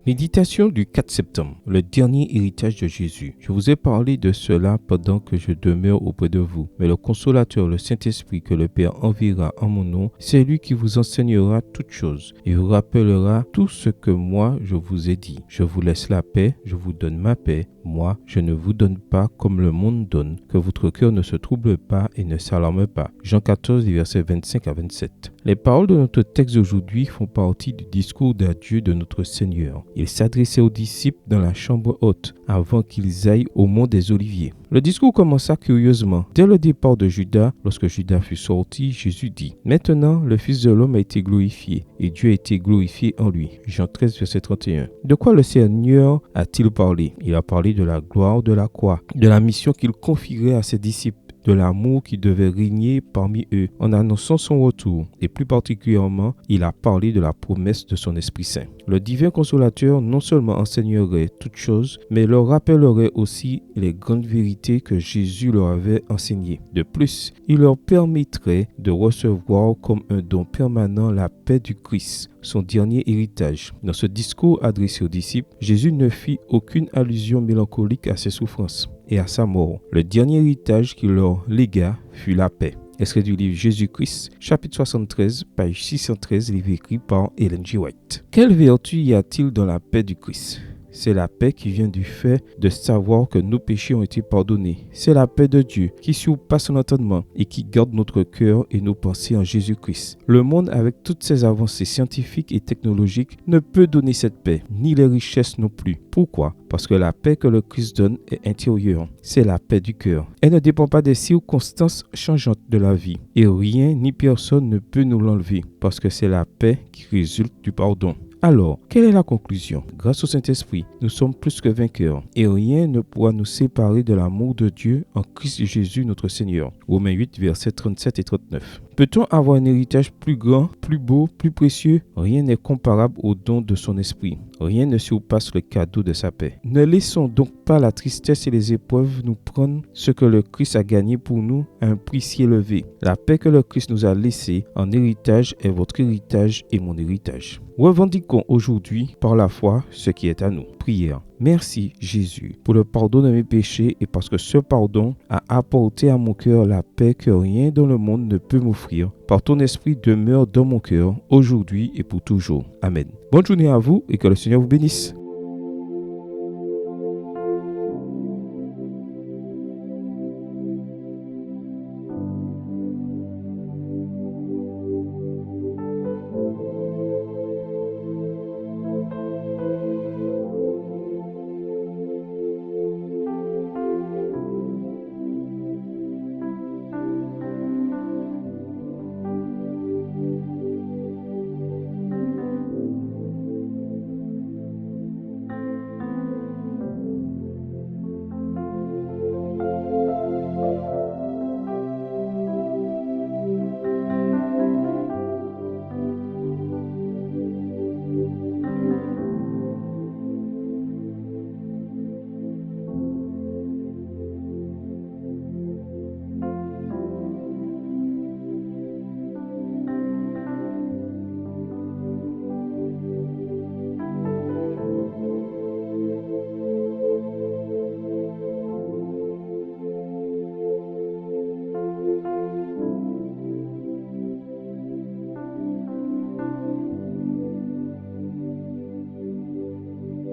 Méditation du 4 septembre, le dernier héritage de Jésus. Je vous ai parlé de cela pendant que je demeure auprès de vous. Mais le consolateur, le Saint-Esprit que le Père enverra en mon nom, c'est lui qui vous enseignera toutes choses et vous rappellera tout ce que moi je vous ai dit. Je vous laisse la paix, je vous donne ma paix. Moi, je ne vous donne pas comme le monde donne, que votre cœur ne se trouble pas et ne s'alarme pas. Jean 14, versets 25 à 27. Les paroles de notre texte d'aujourd'hui font partie du discours d'adieu de notre Seigneur. Il s'adressait aux disciples dans la chambre haute avant qu'ils aillent au mont des Oliviers. Le discours commença curieusement. Dès le départ de Judas, lorsque Judas fut sorti, Jésus dit « Maintenant, le Fils de l'homme a été glorifié et Dieu a été glorifié en lui. » Jean 13, verset 31. De quoi le Seigneur a-t-il parlé? Il a parlé de la gloire de la croix, de la mission qu'il confierait à ses disciples, de l'amour qui devait régner parmi eux en annonçant son retour. Et plus particulièrement, il a parlé de la promesse de son Esprit Saint. Le divin consolateur non seulement enseignerait toutes choses, mais leur rappellerait aussi les grandes vérités que Jésus leur avait enseignées. De plus, il leur permettrait de recevoir comme un don permanent la paix du Christ, son dernier héritage. Dans ce discours adressé aux disciples, Jésus ne fit aucune allusion mélancolique à ses souffrances et à sa mort. Le dernier héritage qu'il leur légua fut la paix. Extrait du livre Jésus-Christ, chapitre 73, page 613, livre écrit par Ellen G. White. Quelle vertu y a-t-il dans la paix du Christ? C'est la paix qui vient du fait de savoir que nos péchés ont été pardonnés. C'est la paix de Dieu qui surpasse l'entendement et qui garde notre cœur et nos pensées en Jésus-Christ. Le monde, avec toutes ses avancées scientifiques et technologiques, ne peut donner cette paix, ni les richesses non plus. Pourquoi? Parce que la paix que le Christ donne est intérieure. C'est la paix du cœur. Elle ne dépend pas des circonstances changeantes de la vie. Et rien ni personne ne peut nous l'enlever, parce que c'est la paix qui résulte du pardon. Alors, quelle est la conclusion? Grâce au Saint-Esprit, nous sommes plus que vainqueurs et rien ne pourra nous séparer de l'amour de Dieu en Christ Jésus notre Seigneur. Romains 8, versets 37 et 39. Peut-on avoir un héritage plus grand, plus beau, plus précieux? Rien n'est comparable au don de son esprit. Rien ne surpasse le cadeau de sa paix. Ne laissons donc pas la tristesse et les épreuves nous prendre ce que le Christ a gagné pour nous à un prix si élevé. La paix que le Christ nous a laissée en héritage est votre héritage et mon héritage. Revendiquons aujourd'hui par la foi ce qui est à nous. Prière. Merci Jésus pour le pardon de mes péchés et parce que ce pardon a apporté à mon cœur la paix que rien dans le monde ne peut m'offrir. Par ton esprit demeure dans mon cœur aujourd'hui et pour toujours. Amen. Bonne journée à vous et que le Seigneur vous bénisse.